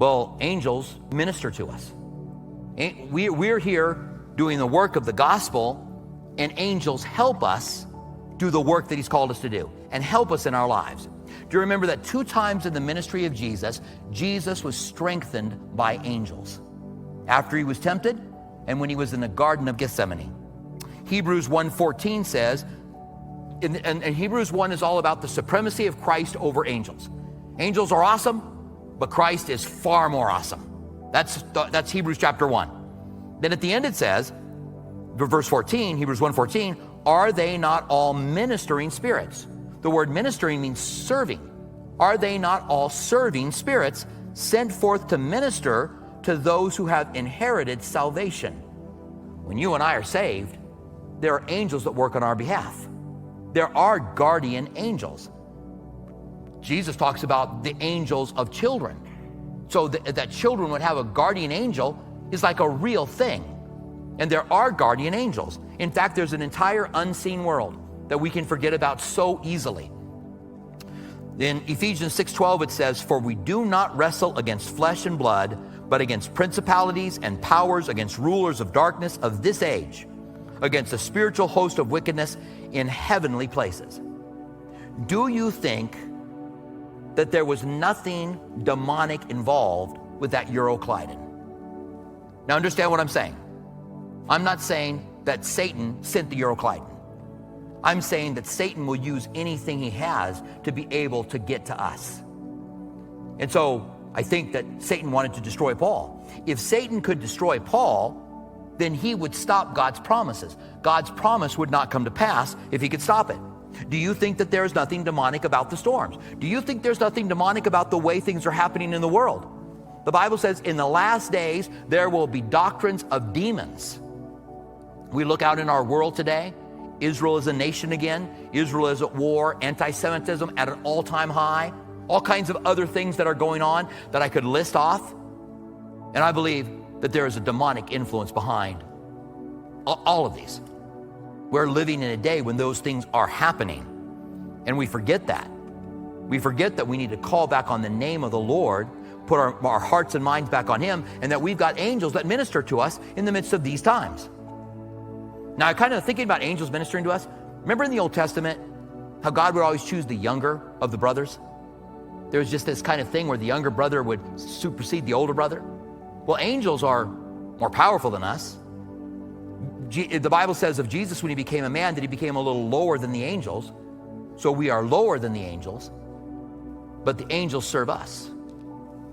Well, angels minister to us. We're here doing the work of the gospel, and angels help us do the work that he's called us to do and help us in our lives. Do you remember that 2 times in the ministry of Jesus, Jesus was strengthened by angels? After he was tempted and when he was in the Garden of Gethsemane. Hebrews 1:14 says, and Hebrews 1 is all about the supremacy of Christ over angels. Angels are awesome, but Christ is far more awesome. That's Hebrews chapter 1. Then at the end it says, verse 14, Hebrews 1:14, are they not all ministering spirits? The word ministering means serving. Are they not all serving spirits sent forth to minister to those who have inherited salvation? When you and I are saved, there are angels that work on our behalf. There are guardian angels. Jesus talks about the angels of children. So that children would have a guardian angel is like a real thing. And there are guardian angels. In fact, there's an entire unseen world that we can forget about so easily. In Ephesians 6:12 it says, for we do not wrestle against flesh and blood, but against principalities and powers, against rulers of darkness of this age, against a spiritual host of wickedness in heavenly places. Do you think that there was nothing demonic involved with that Euroclydon? Now understand what I'm saying. I'm not saying that Satan sent the Euroclydon. I'm saying that Satan will use anything he has to be able to get to us. And so I think that Satan wanted to destroy Paul. If Satan could destroy Paul, then he would stop God's promises. God's promise would not come to pass if he could stop it. Do you think that there's nothing demonic about the storms? Do you think there's nothing demonic about the way things are happening in the world? The Bible says in the last days, there will be doctrines of demons. We look out in our world today. Israel is a nation again. Israel is at war. Anti-Semitism at an all-time high. All kinds of other things that are going on that I could list off. And I believe that there is a demonic influence behind all of these. We're living in a day when those things are happening. And we forget that. We forget that we need to call back on the name of the Lord, put our hearts and minds back on him, and that we've got angels that minister to us in the midst of these times. Now, I'm kind of thinking about angels ministering to us. Remember in the Old Testament, how God would always choose the younger of the brothers? There was just this kind of thing where the younger brother would supersede the older brother. Well, angels are more powerful than us. The Bible says of Jesus when he became a man that he became a little lower than the angels. So we are lower than the angels, but the angels serve us.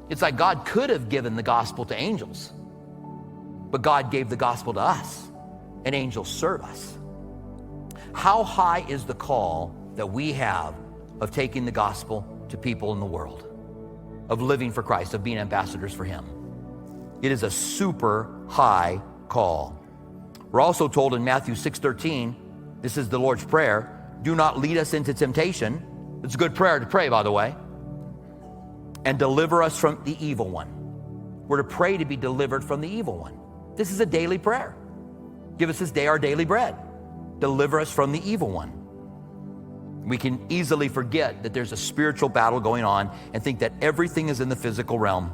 It's like God could have given the gospel to angels, but God gave the gospel to us, and angels serve us. How high is the call that we have of taking the gospel to people in the world, of living for Christ, of being ambassadors for him? It is a super high call. We're also told in Matthew 6:13, this is the Lord's Prayer, do not lead us into temptation. It's a good prayer to pray, by the way. And deliver us from the evil one. We're to pray to be delivered from the evil one. This is a daily prayer. Give us this day our daily bread. Deliver us from the evil one. We can easily forget that there's a spiritual battle going on and think that everything is in the physical realm.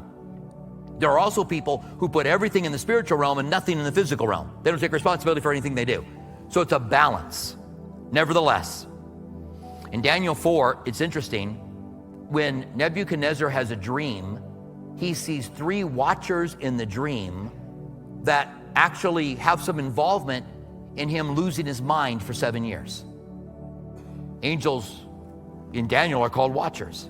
There are also people who put everything in the spiritual realm and nothing in the physical realm. They don't take responsibility for anything they do. So it's a balance. Nevertheless, in Daniel 4, it's interesting. When Nebuchadnezzar has a dream, he sees 3 watchers in the dream that actually have some involvement in him losing his mind for 7 years. Angels in Daniel are called watchers.